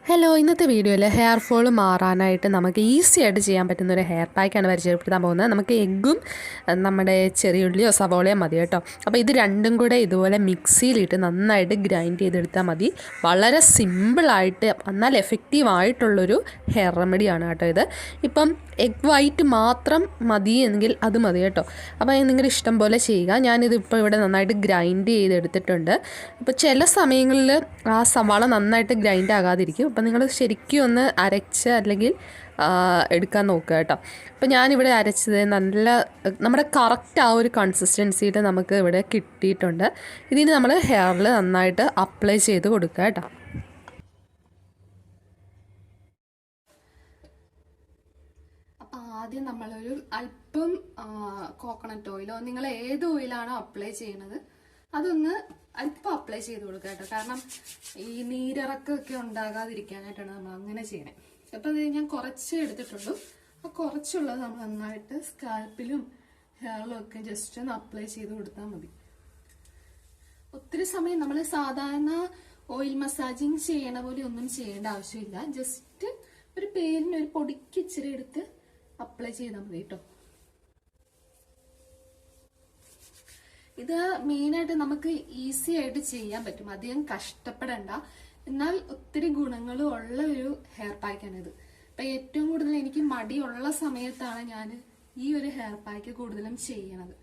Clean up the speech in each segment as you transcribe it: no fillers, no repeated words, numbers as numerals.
Hello, ഇന്നത്തെ വീഡിയോയിൽ hair fall മാറാനായിട്ട് നമുക്ക് ഈസി ആയിട്ട് ചെയ്യാൻ പറ്റുന്ന ഒരു ഹെയർ പാക്കാണ് പരിചയപ്പെടുത്താൻ പോകുന്നത്. നമുക്ക് എഗ്ഗും നമ്മുടെ ചെറിയുള്ളിയോ സവോളയോ മതി കേട്ടോ. അപ്പോൾ ഇത് രണ്ടും കൂടെ ഇതുപോലെ മിക്സിയിലിട്ട് നന്നായിട്ട് ഗ്രൈൻഡ് ചെയ്തെടുത്താൽ മതി. വളരെ സിമ്പിളായിട്ട് എന്നാൽ എഫക്റ്റീവായിട്ടുള്ളൊരു ഹെയർ റെമഡിയാണ് കേട്ടോ ഇത്. ഇപ്പം എഗ് വൈറ്റ് മാത്രം മതി എങ്കിൽ അത് മതി കേട്ടോ. അപ്പോൾ നിങ്ങളുടെ ഇഷ്ടം പോലെ ചെയ്യുക. ഞാനിതിപ്പോൾ ഇവിടെ നന്നായിട്ട് ഗ്രൈൻഡ് ചെയ്തെടുത്തിട്ടുണ്ട്. അപ്പോൾ ചില സമയങ്ങളിൽ ആ സവാള നന്നായിട്ട് ഗ്രൈൻഡ് ആകാതിരിക്കും. അപ്പം നിങ്ങൾ ശരിക്കും ഒന്ന് അരച്ച് അല്ലെങ്കിൽ എടുക്കാൻ നോക്കുക കേട്ടോ. അപ്പോൾ ഞാനിവിടെ അരച്ചത് നല്ല നമ്മുടെ കറക്റ്റ് ആ ഒരു കൺസിസ്റ്റൻസിയിൽ നമുക്ക് ഇവിടെ കിട്ടിയിട്ടുണ്ട്. ഇതിന് നമ്മൾ ഹെയറിൽ നന്നായിട്ട് അപ്ലൈ ചെയ്ത് കൊടുക്കുക കേട്ടോ. അപ്പോൾ ആദ്യം നമ്മളൊരു അല്പം കോക്കനട്ട് ഓയിലോ നിങ്ങൾ ഏത് ഓയിലാണോ അപ്ലൈ ചെയ്യുന്നത് അതൊന്ന് അല്പം അപ്ലൈ ചെയ്ത് കൊടുക്കുക കേട്ടോ. കാരണം ഈ നീരിറക്കൊക്കെ ഉണ്ടാകാതിരിക്കാനായിട്ടാണ് നമ്മൾ അങ്ങനെ ചെയ്യണേ. അപ്പം അത് ഞാൻ കുറച്ച് എടുത്തിട്ടുള്ളൂ. ആ കുറച്ചുള്ളത് നമ്മൾ നന്നായിട്ട് സ്കാൽപ്പിലും ഹെയറിലും ഒക്കെ ജസ്റ്റ് ഒന്ന് അപ്ലൈ ചെയ്ത് കൊടുത്താൽ മതി. ഒത്തിരി സമയം നമ്മൾ സാധാരണ ഓയിൽ മസാജിങ് ചെയ്യണ പോലെ ഒന്നും ചെയ്യേണ്ട ആവശ്യമില്ല. ജസ്റ്റ് ഒരു പേരിന് ഒരു പൊടിക്ക് ഇച്ചിരി എടുത്ത് അപ്ലൈ ചെയ്താൽ മതി കേട്ടോ. ഇത് മെയിനായിട്ട് നമുക്ക് ഈസി ആയിട്ട് ചെയ്യാൻ പറ്റും, അധികം കഷ്ടപ്പെടണ്ട. എന്നാൽ ഒത്തിരി ഗുണങ്ങളും ഉള്ള ഒരു ഹെയർ പാക്കാണ് ഇത്. അപ്പൊ ഏറ്റവും കൂടുതൽ എനിക്ക് മടിയുള്ള സമയത്താണ് ഞാൻ ഈ ഒരു ഹെയർ പാക്ക് കൂടുതലും ചെയ്യണത്.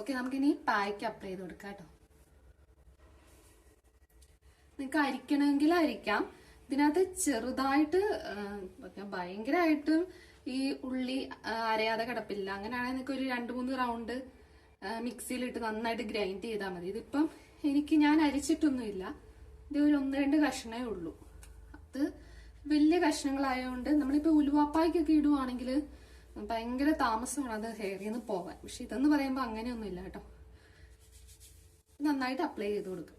ഓക്കെ, നമുക്കിനി പാക്ക് അപ്ലൈ ചെയ്ത് കൊടുക്കാം കേട്ടോ. നിങ്ങൾക്ക് അരിക്കണമെങ്കിൽ അരിക്കാം. ഇതിനകത്ത് ചെറുതായിട്ട് ഭയങ്കരമായിട്ടും ഈ ഉള്ളി അരയാതെ കിടപ്പില്ല. അങ്ങനെയാണെങ്കിൽ നിങ്ങൾക്ക് ഒരു 2-3 റൗണ്ട് മിക്സിയിലിട്ട് നന്നായിട്ട് ഗ്രൈൻഡ് ചെയ്താൽ മതി. ഇതിപ്പം ഞാൻ അരിച്ചിട്ടൊന്നുമില്ല. ഇത് ഒരു 1-2 കഷ്ണമേ ഉള്ളൂ. അത് വലിയ കഷ്ണങ്ങളായതുകൊണ്ട് നമ്മളിപ്പോൾ ഉലുവാപ്പായ്ക്കൊക്കെ ഇടുവാണെങ്കിൽ ഭയങ്കര താമസമാണ് അത് ഹെയറിൽ നിന്ന് പോകാൻ. പക്ഷെ ഇതെന്ന് പറയുമ്പോൾ അങ്ങനെയൊന്നുമില്ല കേട്ടോ. നന്നായിട്ട് അപ്ലൈ ചെയ്ത് കൊടുക്കും.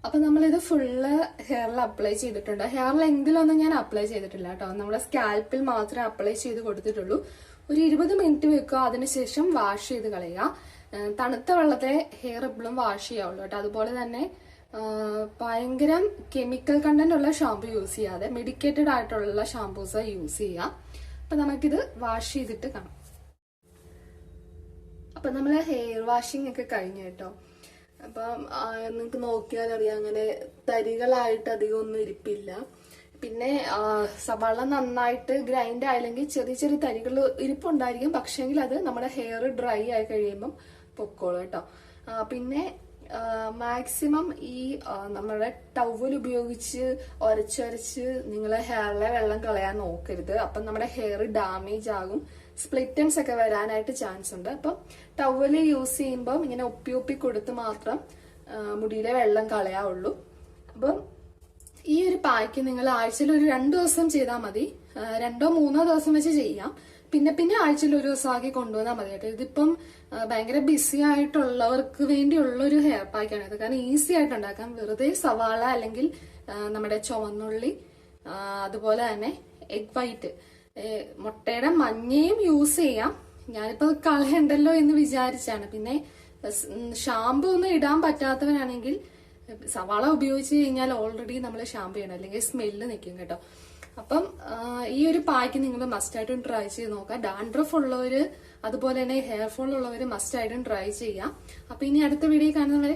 അപ്പൊ നമ്മളിത് ഫുള്ള് ഹെയറിൽ അപ്ലൈ ചെയ്തിട്ടുണ്ട്. ഹെയർ ലെങ്തിലൊന്നും ഞാൻ അപ്ലൈ ചെയ്തിട്ടില്ല കേട്ടോ. നമ്മുടെ സ്കാൽപ്പിൽ മാത്രമേ അപ്ലൈ ചെയ്ത് കൊടുത്തിട്ടുള്ളൂ. ഒരു 20 മിനിറ്റ് വെക്കുക. അതിനുശേഷം വാഷ് ചെയ്ത് കളയുക. തണുത്ത വെള്ളത്തെ ഹെയർ എപ്പോഴും വാഷ് ചെയ്യാവുള്ളൂ കേട്ടോ. അതുപോലെ തന്നെ ഭയങ്കര കെമിക്കൽ കണ്ടന്റ് ഉള്ള ഷാമ്പു യൂസ് ചെയ്യാതെ മെഡിക്കേറ്റഡ് ആയിട്ടുള്ള ഷാമ്പൂസ് യൂസ് ചെയ്യുക. അപ്പൊ നമുക്കിത് വാഷ് ചെയ്തിട്ട് കാണാം. അപ്പൊ നമ്മള് ഹെയർ വാഷിംഗ് ഒക്കെ കഴിഞ്ഞു കേട്ടോ. അപ്പം നിങ്ങൾക്ക് നോക്കിയാൽ അറിയാം, അങ്ങനെ തരികളായിട്ട് അധികം ഒന്നും ഇരിപ്പില്ല. പിന്നെ സവാള നന്നായിട്ട് ഗ്രൈൻഡ് ആയില്ലെങ്കിൽ ചെറിയ ചെറിയ തരികൾ ഇരിപ്പുണ്ടായിരിക്കും. പക്ഷെങ്കിൽ അത് നമ്മുടെ ഹെയർ ഡ്രൈ ആയി കഴിയുമ്പം പൊക്കോളൂ കേട്ടോ. പിന്നെ മാക്സിമം ഈ നമ്മുടെ ടവൽ ഉപയോഗിച്ച് ഒരച്ചൊരച്ച് നിങ്ങളെ ഹെയറിലെ വെള്ളം കളയാൻ നോക്കരുത്. അപ്പം നമ്മുടെ ഹെയർ ഡാമേജ് ആകും. സ്പ്ലിറ്റൻസ് ഒക്കെ വരാനായിട്ട് ചാൻസ് ഉണ്ട്. അപ്പം ടവല് യൂസ് ചെയ്യുമ്പോൾ ഇങ്ങനെ ഒപ്പി കൊടുത്ത് മാത്രം മുടിയിലെ വെള്ളം കളയാവുള്ളൂ. അപ്പം ഈ ഒരു പാക്ക് നിങ്ങൾ ആഴ്ചയിൽ ഒരു 2 ദിവസം ചെയ്താൽ മതി. 2-3 ദിവസം വെച്ച് ചെയ്യാം. പിന്നെ ആഴ്ചയിൽ ഒരു ദിവസം ആക്കി കൊണ്ടുവന്നാൽ മതി കേട്ടോ. ഇതിപ്പം ഭയങ്കര ബിസി ആയിട്ടുള്ളവർക്ക് വേണ്ടിയുള്ള ഒരു ഹെയർ പാക്കാണ് ഇത്. കാരണം ഈസി ആയിട്ട് ഉണ്ടാക്കാം. വെറുതെ സവാള അല്ലെങ്കിൽ നമ്മുടെ ചുവന്നുള്ളി, അതുപോലെ തന്നെ എഗ് വൈറ്റ്, മുട്ടയുടെ മഞ്ഞയും യൂസ് ചെയ്യാം. ഞാനിപ്പോ കളയണ്ടല്ലോ എന്ന് വിചാരിച്ചാണ്. പിന്നെ ഷാമ്പു ഒന്നും ഇടാൻ പറ്റാത്തവരാണെങ്കിൽ സവാള ഉപയോഗിച്ച് കഴിഞ്ഞാൽ ഓൾറെഡി നമ്മൾ ഷാമ്പു ചെയ്യണം, അല്ലെങ്കിൽ സ്മെല്ല് നിൽക്കും കേട്ടോ. അപ്പം ഈ ഒരു പാക്ക് നിങ്ങൾ മസ്റ്റായിട്ടും ട്രൈ ചെയ്ത് നോക്കാം. ഡാൻഡ്രഫ് ഉള്ളവര് അതുപോലെ തന്നെ ഹെയർ ഫോൾ ഉള്ളവര് മസ്റ്റായിട്ടും ട്രൈ ചെയ്യാം. അപ്പൊ ഇനി അടുത്ത വീഡിയോ കാണുന്നവരെ